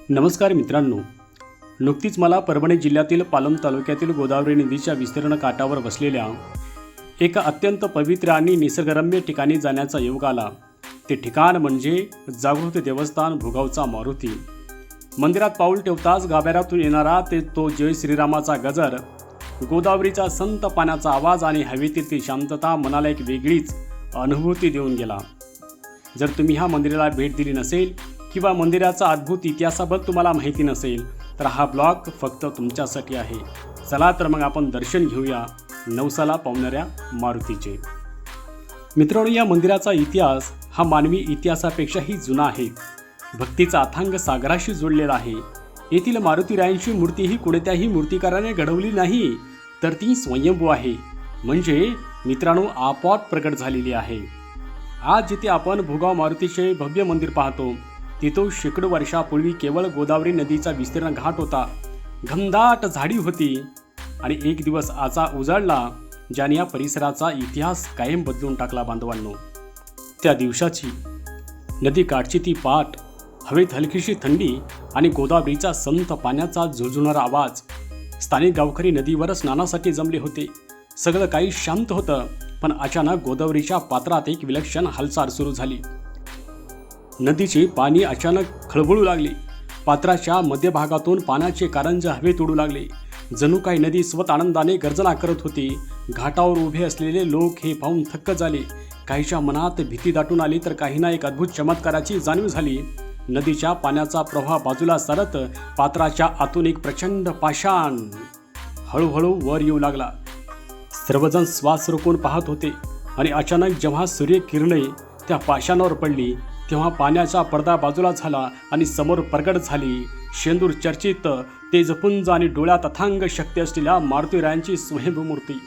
नमस्कार मित्रांनो, नुकतीच मला परभणी जिल्ह्यातील पालम तालुक्यातील गोदावरी नदीच्या विस्तीर्ण काठावर बसलेल्या एका अत्यंत पवित्र आणि निसर्गरम्य ठिकाणी जाण्याचा योग आला। ते ठिकाण म्हणजे जागृत देवस्थान भुगावचा मारुती। मंदिरात पाऊल ठेवताच गाभाऱ्यातून येणारा तो जय श्रीरामाचा गजर, गोदावरीचा संत पाण्याचा आवाज आणि हवेतील ती शांतता मनाला एक वेगळीच अनुभूती देऊन गेला। जर तुम्ही ह्या मंदिराला भेट दिली नसेल किंवा मंदिराचा अद्भुत इतिहासाबद्दल तुम्हाला माहिती नसेल तर हा ब्लॉग फक्त तुमच्यासाठी आहे। चला तर मग आपण दर्शन घेऊया नवसाला पावणाऱ्या मारुतीचे। मित्रांनो, या मंदिराचा इतिहास हा मानवी इतिहासापेक्षाही जुना आहे। भक्तीचा अथांग सागराशी जोडलेला आहे। येथील मारुतीरायांची मूर्ती ही कोणत्याही मूर्तिकाराने घडवली नाही, तर ती स्वयंभू आहे, म्हणजे मित्रांनो आपोआप प्रकट झालेली आहे। आज जिथे आपण भुगाव मारुतीचे भव्य मंदिर पाहतो, तिथं शेकडो वर्षापूर्वी केवळ गोदावरी नदीचा विस्तीर्ण घाट होता, घनदाट झाडी होती आणि एक दिवस असा उजाडला ज्याने या परिसराचा इतिहास कायम बदलून टाकला। बांधवांनो, त्या दिवसाची नदी काठची ती पाट, हवेत हलकीशी थंडी आणि गोदावरीचा संत पाण्याचा झुळझुळणारा आवाज। स्थानिक गावकरी नदीवर स्नानासाठी जमले होते। सगळं काही शांत होतं, पण अचानक गोदावरीच्या पात्रात एक विलक्षण हालचाल सुरू झाली। नदीचे पाणी अचानक खळबळू लागले। पात्राच्या मध्यभागातून पाण्याचे कारंजे हवेत उडू लागले, जणू काही नदी स्वतः आनंदाने गर्जना करत होती। घाटावर उभे असलेले लोक हे पाहून थक्क झाले। काहीच्या मनात भीती दाटून आली, तर काहींना एक अद्भुत चमत्काराची जाणीव झाली। नदीच्या पाण्याचा प्रवाह बाजूला सरत पात्राच्या आतून एक प्रचंड पाषाण हळूहळू वर येऊ लागला। सर्वजण श्वास रोखून पाहत होते आणि अचानक जेव्हा सूर्यकिरणे त्या पाषाणावर पडली, तेव्हा पाण्याचा पडदा बाजूला झाला आणि समोर प्रगट झाली शेंदूर चर्चित तेजपुंज आणि डोळ्यात अथांग शक्ती असलेल्या मारुतीरायांची स्वयंभू मूर्ती।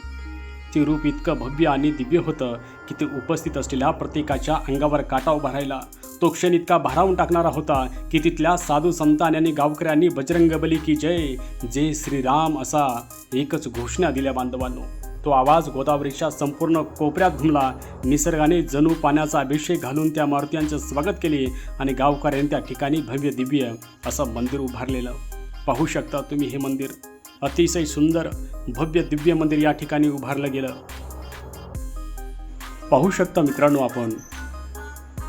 ती रूप इतकं भव्य आणि दिव्य होतं की ते उपस्थित असलेल्या प्रत्येकाच्या अंगावर काटा उभा राहिला। तो क्षण इतका भारावून टाकणारा होता की तिथल्या साधू संतांनी आणि गावकऱ्यांनी बजरंगबली की जय, जय श्रीराम असा एकच घोषणा दिल्या। बांधवांनो, तो आवाज गोदावरीच्या संपूर्ण कोपऱ्यात घुमला। निसर्गाने जणू पाण्याचा अभिषेक घालून त्या मारुतीयांचे स्वागत केले आणि गावकऱ्यांनी त्या ठिकाणी भव्य दिव्य असं मंदिर उभारलेलं पाहू शकता तुम्ही। हे मंदिर अतिशय सुंदर भव्य दिव्य मंदिर या ठिकाणी उभारलं गेलं पाहू शकता मित्रांनो। आपण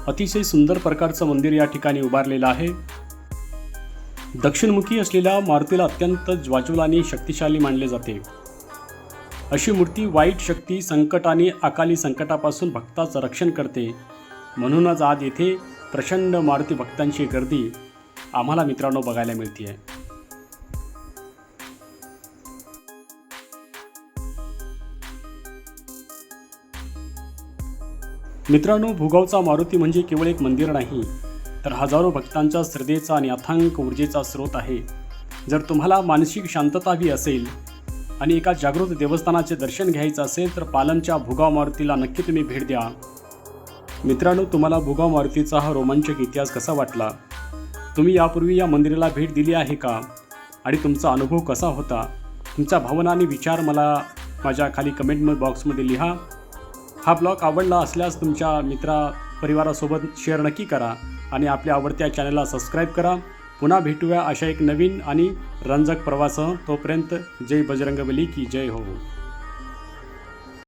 अतिशय सुंदर प्रकारचं मंदिर या ठिकाणी उभारलेलं आहे। दक्षिणमुखी असलेल्या मारुतीला अत्यंत ज्वाज्वल आणि शक्तिशाली मानले जाते। अशी मूर्ती वाईट शक्ती, संकट आणि अकाली संकटापासून भक्ताचं रक्षण करते। म्हणूनच आज येथे प्रचंड मारुती भक्तांची गर्दी आम्हाला मित्रांनो बघायला मिळते। मित्रांनो, भुगावचा मारुती म्हणजे केवळ एक मंदिर नाही, तर हजारो भक्तांच्या श्रद्धेचा आणि अथांग ऊर्जेचा स्रोत आहे। जर तुम्हाला मानसिक शांतता हवी असेल आणि एका जागृत देवस्थानाचे दर्शन घ्यायचं असेल तर पालमच्या भुगाव मारुतीला नक्की तुम्ही भेट द्या। मित्रांनो, तुम्हाला भुगाव मारुतीचा हा रोमांचक इतिहास कसा वाटला? तुम्ही यापूर्वी या मंदिराला भेट दिली आहे का? आणि तुमचा अनुभव कसा होता? तुमच्या भावना आणि विचार मला माझ्या खाली कमेंट बॉक्समध्ये लिहा। हा ब्लॉग आवडला असल्यास तुमच्या परिवारासोबत शेअर नक्की करा आणि आपल्या आवडत्या चॅनलला सबस्क्राईब करा। पुन्हा भेटूया अशा एक नवीन आणि रंजक प्रवासासह। तोपर्यंत जय बजरंगबली की जय हो।